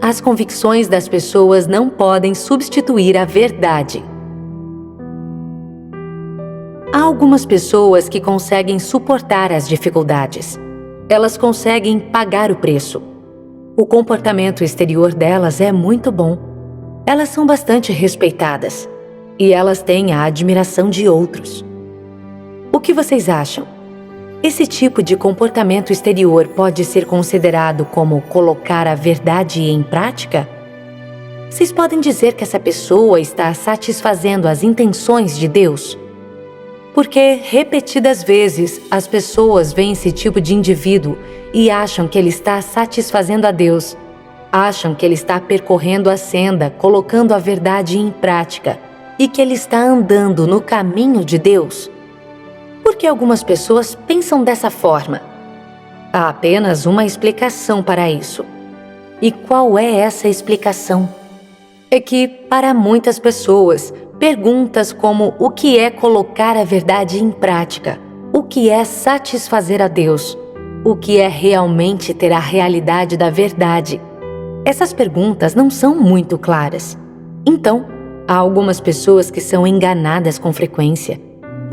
as convicções das pessoas não podem substituir a verdade. Há algumas pessoas que conseguem suportar as dificuldades. Elas conseguem pagar o preço. O comportamento exterior delas é muito bom. Elas são bastante respeitadas. E elas têm a admiração de outros. O que vocês acham? Esse tipo de comportamento exterior pode ser considerado como colocar a verdade em prática? Vocês podem dizer que essa pessoa está satisfazendo as intenções de Deus? Porque, repetidas vezes, as pessoas veem esse tipo de indivíduo e acham que ele está satisfazendo a Deus. Acham que ele está percorrendo a senda, colocando a verdade em prática e que ele está andando no caminho de Deus. Por que algumas pessoas pensam dessa forma? Há apenas uma explicação para isso. E qual é essa explicação? É que, para muitas pessoas, perguntas como o que é colocar a verdade em prática, o que é satisfazer a Deus, o que é realmente ter a realidade da verdade. Essas perguntas não são muito claras. Então, há algumas pessoas que são enganadas com frequência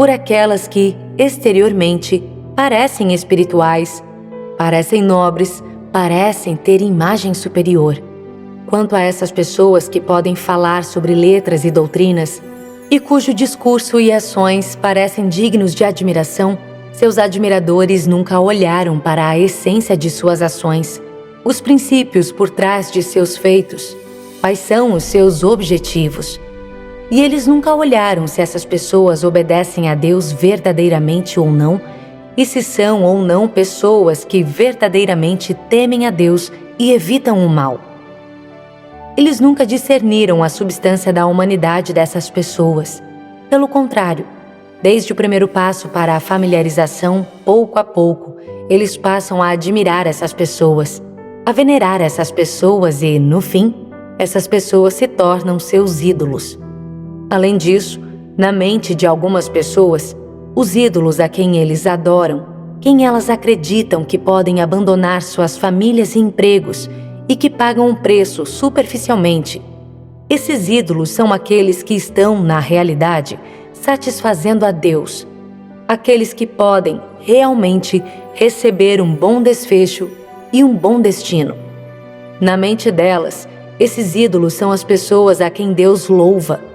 por aquelas que, exteriormente, parecem espirituais, parecem nobres, parecem ter imagem superior. Quanto a essas pessoas que podem falar sobre letras e doutrinas, e cujo discurso e ações parecem dignos de admiração, seus admiradores nunca olharam para a essência de suas ações, os princípios por trás de seus feitos, quais são os seus objetivos. E eles nunca olharam se essas pessoas obedecem a Deus verdadeiramente ou não, e se são ou não pessoas que verdadeiramente temem a Deus e evitam o mal. Eles nunca discerniram a substância da humanidade dessas pessoas. Pelo contrário, desde o primeiro passo para a familiarização, pouco a pouco, eles passam a admirar essas pessoas, a venerar essas pessoas e, no fim, essas pessoas se tornam seus ídolos. Além disso, na mente de algumas pessoas, os ídolos a quem eles adoram, quem elas acreditam que podem abandonar suas famílias e empregos e que pagam um preço superficialmente. Esses ídolos são aqueles que estão, na realidade, satisfazendo a Deus. Aqueles que podem, realmente, receber um bom desfecho e um bom destino. Na mente delas, esses ídolos são as pessoas a quem Deus louva.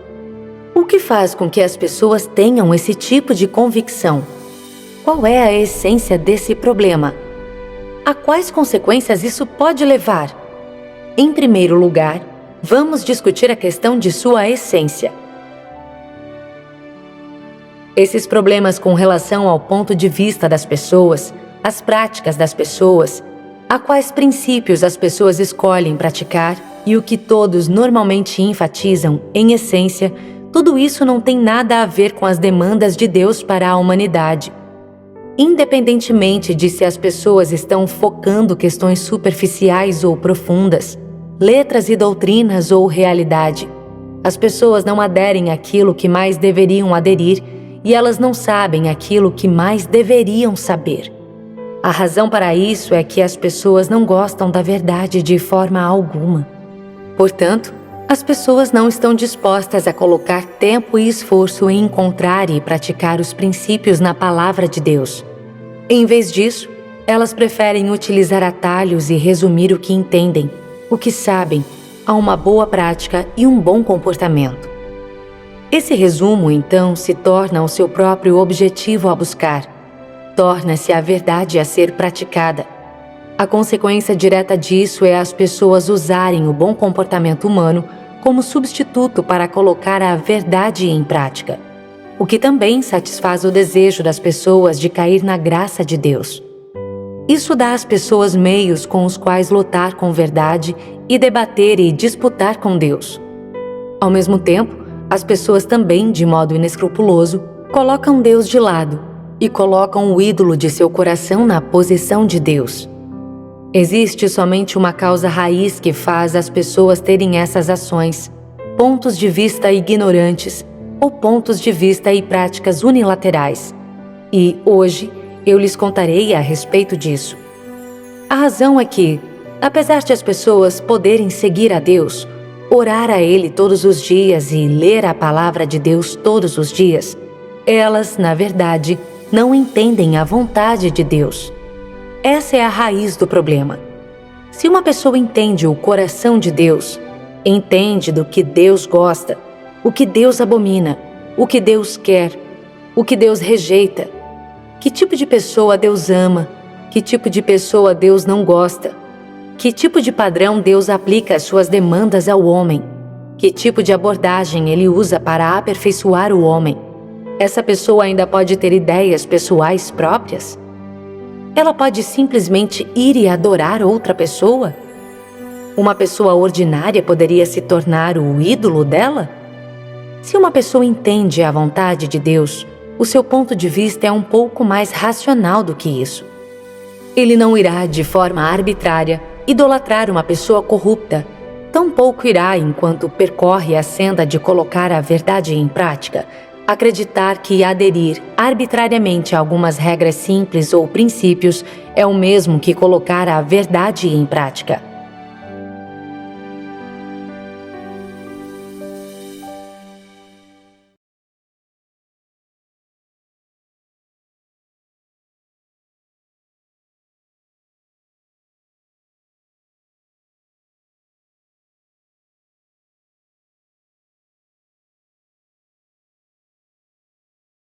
O que faz com que as pessoas tenham esse tipo de convicção? Qual é a essência desse problema? A quais consequências isso pode levar? Em primeiro lugar, vamos discutir a questão de sua essência. Esses problemas com relação ao ponto de vista das pessoas, as práticas das pessoas, a quais princípios as pessoas escolhem praticar e o que todos normalmente enfatizam, em essência, tudo isso não tem nada a ver com as demandas de Deus para a humanidade. Independentemente de se as pessoas estão focando questões superficiais ou profundas, letras e doutrinas ou realidade, as pessoas não aderem àquilo que mais deveriam aderir e elas não sabem aquilo que mais deveriam saber. A razão para isso é que as pessoas não gostam da verdade de forma alguma. Portanto, as pessoas não estão dispostas a colocar tempo e esforço em encontrar e praticar os princípios na palavra de Deus. Em vez disso, elas preferem utilizar atalhos e resumir o que entendem, o que sabem, a uma boa prática e um bom comportamento. Esse resumo, então, se torna o seu próprio objetivo a buscar. Torna-se a verdade a ser praticada. A consequência direta disso é as pessoas usarem o bom comportamento humano como substituto para colocar a verdade em prática, o que também satisfaz o desejo das pessoas de cair na graça de Deus. Isso dá às pessoas meios com os quais lutar com verdade e debater e disputar com Deus. Ao mesmo tempo, as pessoas também, de modo inescrupuloso, colocam Deus de lado e colocam o ídolo de seu coração na posição de Deus. Existe somente uma causa raiz que faz as pessoas terem essas ações, pontos de vista ignorantes ou pontos de vista e práticas unilaterais. E, hoje, eu lhes contarei a respeito disso. A razão é que, Apesar de as pessoas poderem seguir a Deus, orar a Ele todos os dias e ler a palavra de Deus todos os dias, elas, na verdade, não entendem a vontade de Deus. Essa é a raiz do problema. Se uma pessoa entende o coração de Deus, entende do que Deus gosta, o que Deus abomina, o que Deus quer, o que Deus rejeita, que tipo de pessoa Deus ama, que tipo de pessoa Deus não gosta, que tipo de padrão Deus aplica às suas demandas ao homem, que tipo de abordagem Ele usa para aperfeiçoar o homem, essa pessoa ainda pode ter ideias pessoais próprias? Ela pode simplesmente ir e adorar outra pessoa? Uma pessoa ordinária poderia se tornar o ídolo dela? Se uma pessoa entende a vontade de Deus, o seu ponto de vista é um pouco mais racional do que isso. Ele não irá, de forma arbitrária, idolatrar uma pessoa corrupta. Tampouco irá, enquanto percorre a senda de colocar a verdade em prática, acreditar que aderir arbitrariamente a algumas regras simples ou princípios é o mesmo que colocar a verdade em prática.